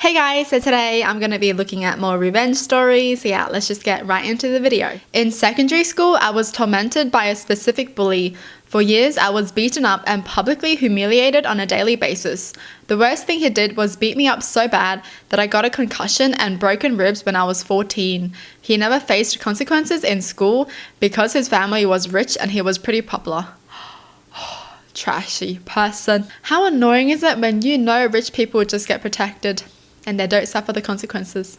Hey guys, so today I'm going to be looking at more revenge stories. Yeah, let's just get right into the video. In secondary school, I was tormented by a specific bully. For years, I was beaten up and publicly humiliated on a daily basis. The worst thing he did was beat me up so bad that I got a concussion and broken ribs when I was 14. He never faced consequences in school because his family was rich and he was pretty popular. Trashy person. How annoying is it when you know rich people just get protected and they don't suffer the consequences?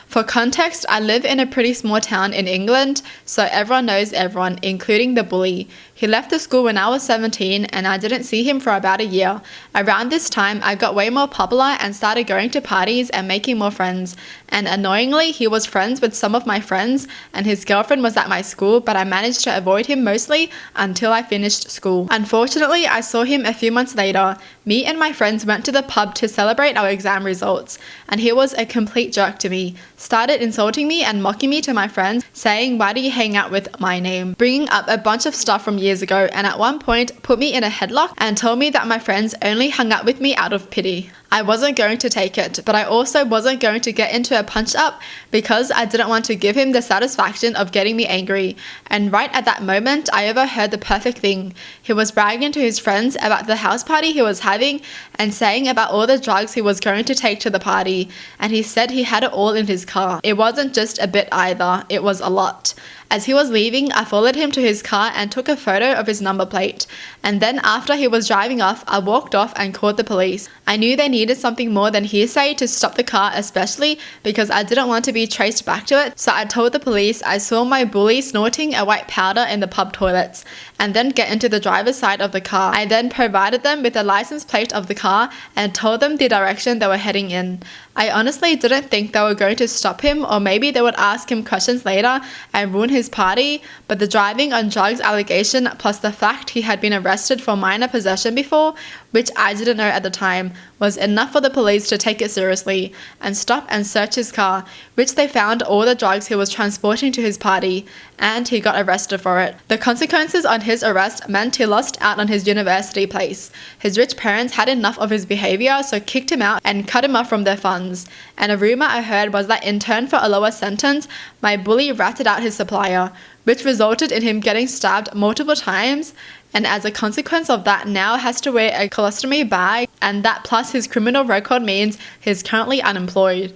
For context, I live in a pretty small town in England, so everyone knows everyone, including the bully. He left the school when I was 17 and I didn't see him for about a year. Around this time, I got way more popular and started going to parties and making more friends. And annoyingly, he was friends with some of my friends and his girlfriend was at my school, but I managed to avoid him mostly until I finished school. Unfortunately, I saw him a few months later. Me and my friends went to the pub to celebrate our exam results, and he was a complete jerk to me. Started insulting me and mocking me to my friends, saying, "Why do you hang out with my name?" Bringing up a bunch of stuff from years ago, and at one point put me in a headlock and told me that my friends only hung out with me out of pity. I wasn't going to take it, but I also wasn't going to get into a punch up because I didn't want to give him the satisfaction of getting me angry. And right at that moment, I overheard the perfect thing. He was bragging to his friends about the house party he was having and saying about all the drugs he was going to take to the party. And he said he had it all in his car. It wasn't just a bit either, it was a lot. As he was leaving, I followed him to his car and took a photo of his number plate. And then after he was driving off, I walked off and called the police. I knew they needed something more than hearsay to stop the car, especially because I didn't want to be traced back to it. So I told the police I saw my bully snorting a white powder in the pub toilets and then get into the driver's side of the car. I then provided them with the license plate of the car and told them the direction they were heading in. I honestly didn't think they were going to stop him, or maybe they would ask him questions later and ruin his party, but the driving on drugs allegation plus the fact he had been arrested for minor possession before, which I didn't know at the time, was enough for the police to take it seriously and stop and search his car, which they found all the drugs he was transporting to his party, and he got arrested for it. The consequences on his arrest meant he lost out on his university place. His rich parents had enough of his behavior, so kicked him out and cut him off from their funds. And a rumor I heard was that in turn for a lower sentence, my bully ratted out his supplier, which resulted in him getting stabbed multiple times, and as a consequence of that now has to wear a colostomy bag, and that plus his criminal record means he's currently unemployed.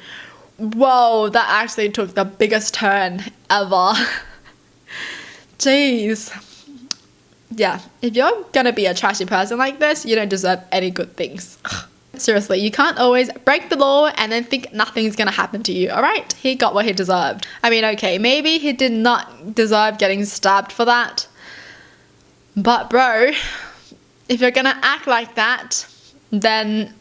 Whoa, that actually took the biggest turn ever. Jeez. Yeah, if you're gonna be a trashy person like this, you don't deserve any good things. Seriously, you can't always break the law and then think nothing's gonna happen to you, alright? He got what he deserved. I mean, okay, maybe he did not deserve getting stabbed for that. But bro, if you're gonna act like that, then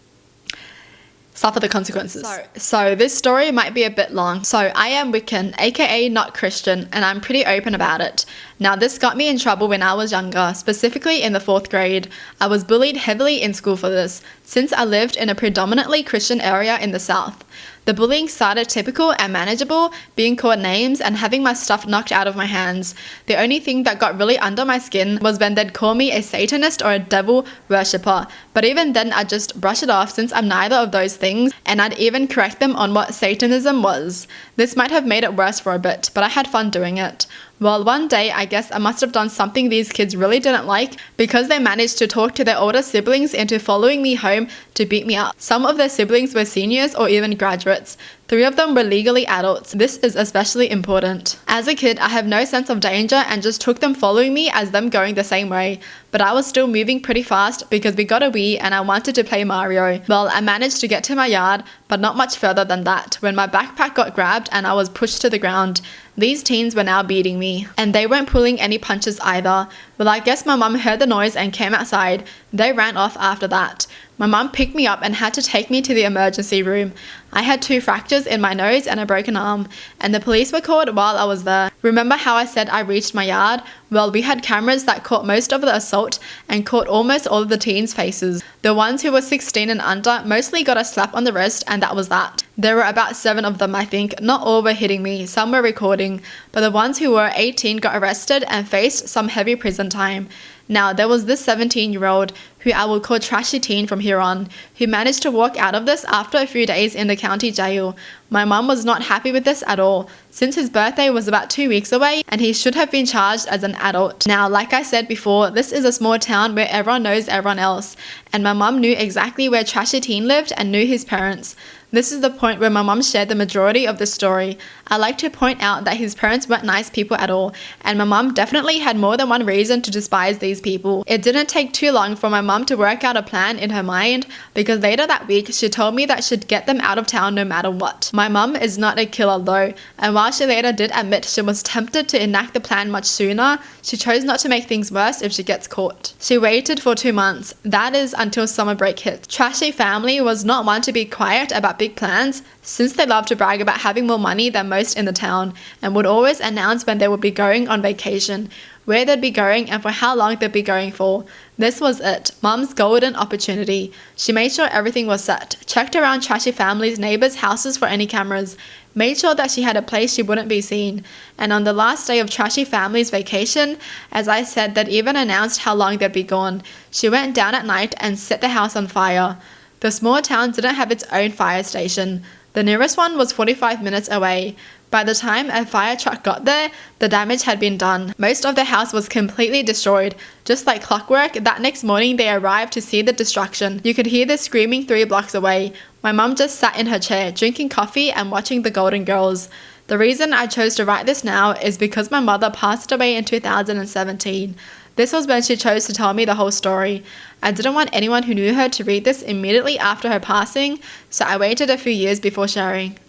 suffer the consequences. So this story might be a bit long. So I am Wiccan, aka not Christian, and I'm pretty open about it. Now this got me in trouble when I was younger, specifically in the 4th grade. I was bullied heavily in school for this, since I lived in a predominantly Christian area in the South. The bullying started typical and manageable, being called names and having my stuff knocked out of my hands. The only thing that got really under my skin was when they'd call me a Satanist or a devil worshipper. But even then I'd just brush it off since I'm neither of those things, and I'd even correct them on what Satanism was. This might have made it worse for a bit, but I had fun doing it. Well, one day, I guess I must have done something these kids really didn't like because they managed to talk to their older siblings into following me home to beat me up. Some of their siblings were seniors or even graduates. 3 of them were legally adults. This is especially important. As a kid, I have no sense of danger and just took them following me as them going the same way. But I was still moving pretty fast because we got a Wii and I wanted to play Mario. Well, I managed to get to my yard, but not much further than that, when my backpack got grabbed and I was pushed to the ground. These teens were now beating me, and they weren't pulling any punches either. Well, I guess my mum heard the noise and came outside. They ran off after that. My mum picked me up and had to take me to the emergency room. I had 2 fractures in my nose and a broken arm, and the police were called while I was there. Remember how I said I reached my yard? Well, we had cameras that caught most of the assault and caught almost all of the teens' faces. The ones who were 16 and under mostly got a slap on the wrist, and that was that. There were about 7 of them, I think. Not all were hitting me, some were recording, but the ones who were 18 got arrested and faced some heavy prison time. Now, there was this 17-year-old who I will call Trashy Teen from here on, who managed to walk out of this after a few days in the county jail. My mum was not happy with this at all, since his birthday was about 2 weeks away and he should have been charged as an adult. Now, like I said before, this is a small town where everyone knows everyone else, and my mum knew exactly where Trashy Teen lived and knew his parents. This is the point where my mum shared the majority of the story. I like to point out that his parents weren't nice people at all, and my mum definitely had more than one reason to despise these people. It didn't take too long for my mum to work out a plan in her mind, because later that week she told me that she'd get them out of town no matter what. My mum is not a killer though, and while she later did admit she was tempted to enact the plan much sooner, she chose not to make things worse if she gets caught. She waited for 2 months, that is until summer break hit. Trashy family was not one to be quiet about big plans, since they love to brag about having more money than most in the town, and would always announce when they would be going on vacation, where they'd be going and for how long they'd be going for. This was it, Mum's golden opportunity. She made sure everything was set, checked around Trashy family's neighbours' houses for any cameras, made sure that she had a place she wouldn't be seen, and on the last day of Trashy family's vacation, as I said, they'd even announced how long they'd be gone. She went down at night and set the house on fire. The small town didn't have its own fire station. The nearest one was 45 minutes away. By the time a fire truck got there, the damage had been done. Most of the house was completely destroyed. Just like clockwork, that next morning they arrived to see the destruction. You could hear the screaming 3 blocks away. My mum just sat in her chair, drinking coffee and watching the Golden Girls. The reason I chose to write this now is because my mother passed away in 2017. This was when she chose to tell me the whole story. I didn't want anyone who knew her to read this immediately after her passing, so I waited a few years before sharing.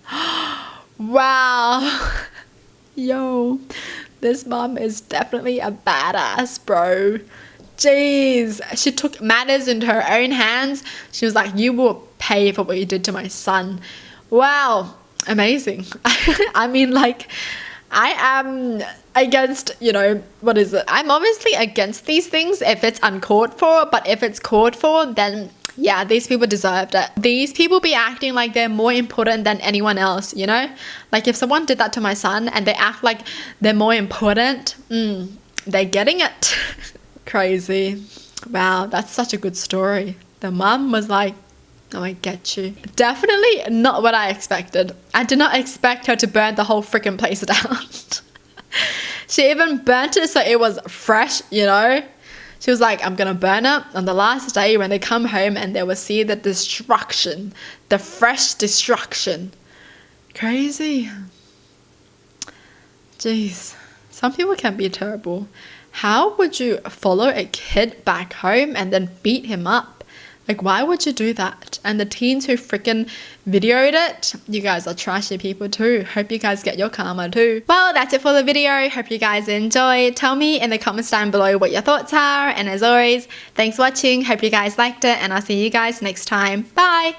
Wow. Yo, this mom is definitely a badass, bro. Jeez, she took matters into her own hands. She was like, you will pay for what you did to my son. Wow, amazing. I mean, like, I am against, what is it? I'm obviously against these things if it's uncalled for, but if it's called for, then yeah, these people deserved it. These people be acting like they're more important than anyone else, Like if someone did that to my son and they act like they're more important, they're getting it. Crazy. Wow, that's such a good story. The mum was like, oh, I get you. Definitely not what I expected. I did not expect her to burn the whole freaking place down. She even burnt it so it was fresh, She was like, I'm gonna burn it on the last day when they come home and they will see the destruction, the fresh destruction. Crazy. Jeez, some people can be terrible. How would you follow a kid back home and then beat him up? Like, why would you do that? And the teens who freaking videoed it, you guys are trashy people too. Hope you guys get your karma too. Well, that's it for the video. Hope you guys enjoyed. Tell me in the comments down below what your thoughts are. And as always, thanks for watching. Hope you guys liked it. And I'll see you guys next time. Bye!